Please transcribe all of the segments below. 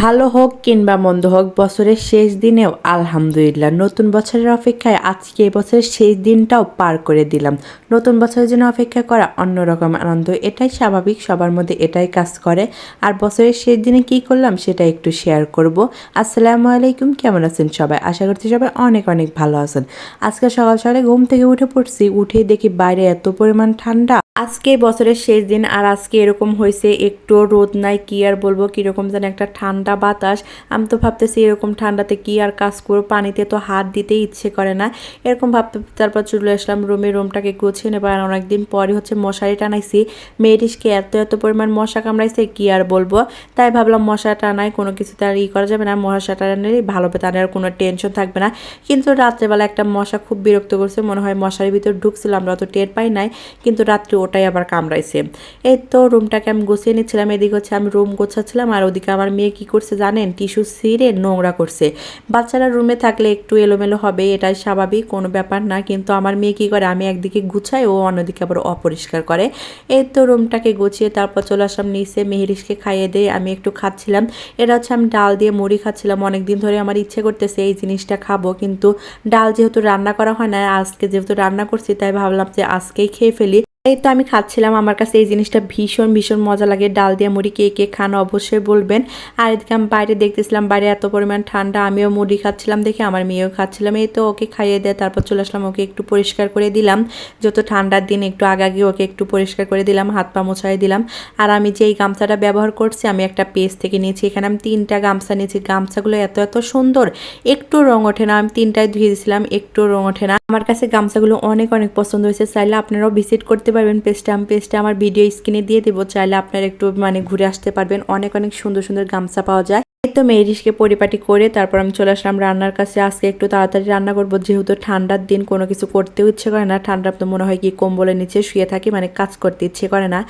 ভালো হোক কিংবা মন্দ হোক বছরের শেষ দিনেও আলহামদুলিল্লাহ নতুন বছরের অপেক্ষায় আজকে এই বছরের শেষ দিনটাও পার করে দিলাম। নতুন বছরের জন্য অপেক্ষা করা অন্যরকম আনন্দ, এটাই স্বাভাবিক, সবার মধ্যে এটাই কাজ করে। আর বছরের শেষ দিনে কি করলাম সেটা একটু শেয়ার করব। আসসালামু আলাইকুম, কেমন আছেন সবাই? আশা করছি সবাই অনেক অনেক ভালো আছেন। আজকে সকাল সকালে ঘুম থেকে উঠে পড়ছি, উঠেই দেখি বাইরে এত পরিমাণ ঠান্ডা। আজকে বছরের শেষ দিন আর আজকে এরকম হয়েছে, একটু রোদ নাই, কি আর বলবো, কিরকম যেন একটা ঠান্ডা বাতাস। আমি তো ভাবতেছি এরকম ঠান্ডাতে কি আর কাজ করবো, পানিতে তো হাত দিতেই ইচ্ছে করে না, এরকম ভাবতে তারপর চলে আসলাম রুমে, রুমটাকে গুছিয়ে নেবো। আর অনেকদিন পরে হচ্ছে মশারি টানাইছি, মেয়েটিসকে এত এত পরিমাণ মশা কামড়াইছে কি আর বলবো। তাই ভাবলাম মশা টানাই কোনো কিছুতে আর করা যাবে না, মশা টানালেই ভালো হবে, তাহলে আর কোনো টেনশন থাকবে না। কিন্তু রাত্রেবেলা একটা মশা খুব বিরক্ত করছে, মনে হয় মশারির ভিতর ঢুকছিল, আমরা অত টের পাই নাই, কিন্তু রাত্রে ওটাই আবার কামড়াইছে। এই তো রুমটাকে আমি গুছিয়ে নিচ্ছিলাম, এদিকে হচ্ছে আমি রুম গোছাচ্ছিলাম, আর ওদিকে আমার মেয়ে কি করছে জানেন, টিস্যু ছিঁড়ে নোংরা করছে। বাচ্চারা রুমে থাকলে একটু এলোমেলো হবে, এটাই স্বাভাবিক, কোনো ব্যাপার না। কিন্তু আমার মেয়ে কি করে, আমি একদিকে গুছাই, ও অন্যদিকে আবার অপরিষ্কার করে। এই তো রুমটাকে গুছিয়ে তারপর চলে আসলাম নিচে, মেহেরিসকে খাইয়ে দিয়ে আমি একটু খাচ্ছিলাম। এটা হচ্ছে আমি ডাল দিয়ে মুড়ি খাচ্ছিলাম, অনেকদিন ধরে আমার ইচ্ছে করতেছে এই জিনিসটা খাবো, কিন্তু ডাল যেহেতু রান্না করা হয় না, আজকে যেহেতু রান্না করছি তাই ভাবলাম যে আজকেই খেয়ে ফেলি। এই তো আমি খাচ্ছিলাম, আমার কাছে এই জিনিসটা ভীষণ ভীষণ মজা লাগে, ডাল দিয়ে মুড়ি। কে কে খান অবশ্যই বলবেন। আর এদিকে আমি বাইরে দেখতেছিলাম, বাইরে এত পরিমাণ ঠান্ডা, আমিও মুড়ি খাচ্ছিলাম দেখে আমার মেয়েও খাচ্ছিলাম। এই তো ওকে খাইয়ে দেয় তারপর চলে আসলাম, ওকে একটু পরিষ্কার করে দিলাম, যত ঠান্ডার দিন একটু আগে ওকে একটু পরিষ্কার করে দিলাম, হাত পা মোছাই দিলাম। আর আমি যে এই গামছাটা ব্যবহার করছি আমি একটা পেজ থেকে নিয়েছি, এখানে আমি 3টা গামছা নিয়েছি। গামছাগুলো এত এত সুন্দর, একটু রং ওঠে না, আমি 3টায় ধুয়ে দিয়েছিলাম, একটু রং ওঠে না। আমার কাছে গামছাগুলো অনেক অনেক পছন্দ হয়েছে, চাইলে আপনারাও ভিজিট করতে পারবেন পেজটা আমার ভিডিও স্ক্রিনে দিয়ে দেবো, চাইলে আপনারা একটু ঘুরে আসতে পারবেন, অনেক অনেক সুন্দর সুন্দর গামছা পাওয়া যায়। তো মেয়েরিশকে পরিপাটি করে তারপর আমি চলে আসলাম রান্নার কাছে। আজকে একটু তাড়াতাড়ি রান্না করবো, যেহেতু ঠান্ডার দিন কোনো কিছু করতেও ইচ্ছে করে না, ঠান্ডা তো মনে হয় কি কম্বলের নিচে শুয়ে থাকি, কাজ করতে ইচ্ছে করে না।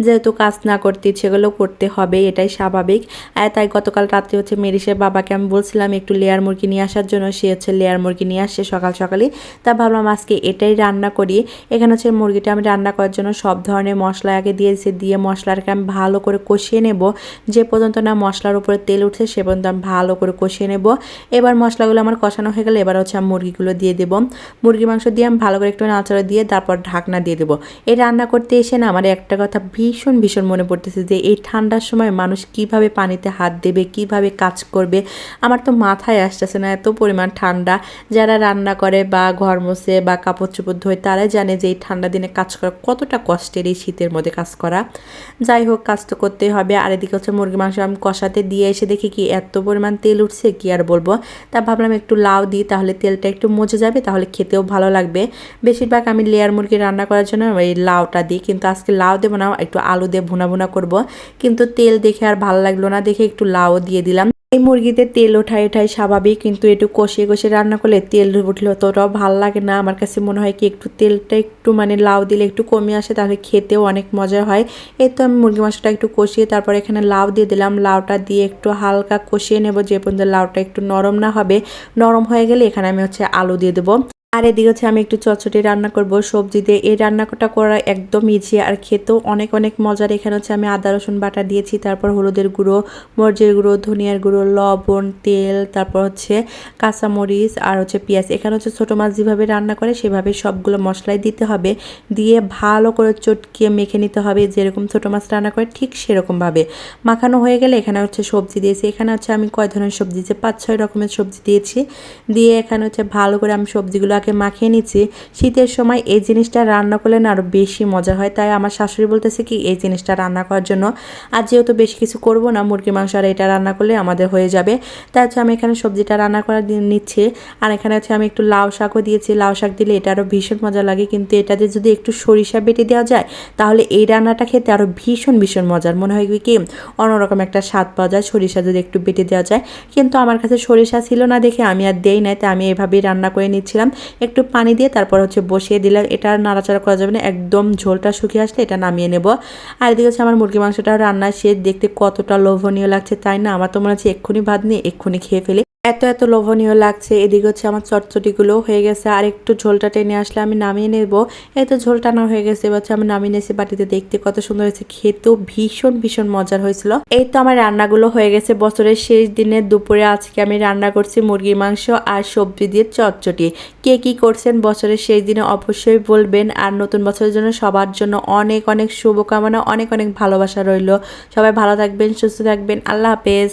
যেহেতু কাজ না করতে ইচ্ছে করলেও করতে হবে, এটাই স্বাভাবিক। আর তাই গতকাল রাত্রে হচ্ছে মেরিশের বাবাকে আমি বলছিলাম একটু লেয়ার মুরগি নিয়ে আসার জন্য, সে হচ্ছে লেয়ার মুরগি নিয়ে আসছে সকাল সকালই। তা ভাবলাম আজকে এটাই রান্না করি। এখানে হচ্ছে মুরগিটা আমি রান্না করার জন্য সব ধরনের মশলা আগে দিয়েছি, দিয়ে মশলাটাকে আমি ভালো করে কষিয়ে নেব, যে পর্যন্ত না মশলার উপরে তেল উঠছে সে পর্যন্ত আমি ভালো করে কষিয়ে নেব। এবার মশলাগুলো আমার কষানো হয়ে গেলে এবার হচ্ছে আমি মুরগিগুলো দিয়ে দেবো। মুরগি মাংস দিয়ে আমি ভালো করে একটু নাড়াচাড়া দিয়ে তারপর ঢাকনা দিয়ে দেবো। এই রান্না করতে এসে না আমার একটা কথা ভীষণ ভীষণ মনে পড়তেছে, যে এই ঠান্ডার সময় মানুষ কিভাবে পানিতে হাত দেবে, কিভাবে কাজ করবে, আমার তো মাথায় আসতেছে না, এত পরিমাণ ঠান্ডা। যারা রান্না করে বা ঘর মোছে বা কাপড় চোপড় ধোয় তারাই জানে যে এই ঠান্ডা দিনে কাজ করা কতটা কষ্টের, এই শীতের মধ্যে কাজ করা। যাই হোক, কাজ তো করতেই হবে। আর এদিকে হচ্ছে মুরগি মাংস আমি কষাতে দিয়ে এসে দেখি কি এত পরিমাণ তেল উঠছে, কি আর বলবো। তা ভাবলাম একটু লাউ দিই, তাহলে তেলটা একটু মজে যাবে, তাহলে খেতেও ভালো লাগবে। বেশিরভাগ আমি লেয়ার মুরগি রান্না করার জন্য এই লাউটা দিই, কিন্তু আজকে লাউ দেবো না, একটু আলু দিয়ে ভুনা ভুনা করবো। কিন্তু তেল দেখে আর ভালো লাগলো না, দেখে একটু লাউ দিয়ে দিলাম। এই মুরগিতে তেল ওঠাই স্বাভাবিক, কিন্তু একটু কষিয়ে কষিয়ে রান্না করলে তেল উঠলে অতটাও ভালো লাগে না। আমার কাছে মনে হয় কি একটু তেলটা একটু লাউ দিলে একটু কমে আসে, তাহলে খেতেও অনেক মজা হয়। এই তো আমি মুরগি মাংসটা একটু কষিয়ে তারপর এখানে লাউ দিয়ে দিলাম, লাউটা দিয়ে একটু হালকা কষিয়ে নেব, যে পর্যন্ত লাউটা একটু নরম না হবে। নরম হয়ে গেলে এখানে আমি হচ্ছে আলু দিয়ে দেবো। আর এদিকে হচ্ছে আমি একটু চটচটি রান্না করব সবজি দিয়ে। এই রান্নাটা করা একদম ইজি আর খেতেও অনেক অনেক মজার। এখানে হচ্ছে আমি আদা রসুন বাটা দিয়েছি, তারপর হলুদের গুঁড়ো, মরিচের গুঁড়ো, ধনিয়ার গুঁড়ো, লবণ, তেল, তারপর হচ্ছে কাঁচামরিচ আর হচ্ছে পেঁয়াজ। এখানে হচ্ছে ছোটো মাছ যেভাবে রান্না করে সেভাবে সবগুলো মশলাই দিতে হবে, দিয়ে ভালো করে চটকিয়ে মেখে নিতে হবে, যেরকম ছোটো মাছ রান্না করে ঠিক সেরকমভাবে মাখানো হয়ে গেলে এখানে হচ্ছে সবজি দিয়েছি। এখানে হচ্ছে আমি কয় ধরনের সবজি দিয়েছি, 5-6 রকমের সবজি দিয়েছি। দিয়ে এখানে হচ্ছে ভালো করে আমি সবজিগুলো আগে মাখিয়ে নিচ্ছি। শীতের সময় এই জিনিসটা রান্না করলে না আরও বেশি মজা হয়, তাই আমার শাশুড়ি বলতেছে কি এই জিনিসটা রান্না করার জন্য। আর যেহেতু বেশি কিছু করব না, মুরগি মাংস আর এটা রান্না করলে আমাদের হয়ে যাবে, তাই হচ্ছে আমি এখানে সবজিটা রান্না করা নিচ্ছি। আর এখানে হচ্ছে আমি একটু লাউ শাকও দিয়েছি, লাউ শাক দিলে এটা আরও ভীষণ মজা লাগে, কিন্তু এটাতে যদি একটু সরিষা বেটে দেওয়া যায় তাহলে এই রান্নাটা খেতে আরও ভীষণ ভীষণ মজার, মনে হয় কি অন্যরকম একটা স্বাদ পাওয়া যায় সরিষা যদি একটু বেটে দেওয়া যায়। কিন্তু আমার কাছে সরিষা ছিল না দেখে আমি আর দেই নাই, তাই আমি এভাবেই রান্না করে নিচ্ছিলাম। একটু পানি দিয়ে তারপর হচ্ছে বসিয়ে দিলাম, এটা নাড়াচাড়া করা যাবে না, একদম ঝোলটা শুকিয়ে আসলে এটা নামিয়ে নেব। আর এদিকে হচ্ছে আমার মুরগি মাংসটা রান্না সে দেখতে কতটা লোভনীয় লাগছে, তাই না? আমার তো মনে হচ্ছে এক্ষুনি ভাত নিয়ে এক্ষুনি খেয়ে ফেলি। এত এত লোভনীয় লাগছে। এদিকে হচ্ছে আমার চটচটিগুলো হয়ে গেছে, আর একটু ঝোলটা টেনে আসলে আমি নামিয়ে নেব। এই তো ঝোল টানা হয়ে গেছে, এবার হচ্ছে আমি নামিয়ে নিয়েছি বাটিতে। দেখতে কত সুন্দর হয়েছে, খেতেও ভীষণ ভীষণ মজার হয়েছিল। এই তো আমার রান্নাগুলো হয়ে গেছে। বছরের শেষ দিনের দুপুরে আজকে আমি রান্না করছি মুরগির মাংস আর সবজি দিয়ে চটচটি। কে কি করছেন বছরের শেষ দিনে অবশ্যই বলবেন। আর নতুন বছরের জন্য সবার জন্য অনেক অনেক শুভকামনা, অনেক অনেক ভালোবাসা রইল। সবাই ভালো থাকবেন, সুস্থ থাকবেন। আল্লাহ হাফেজ।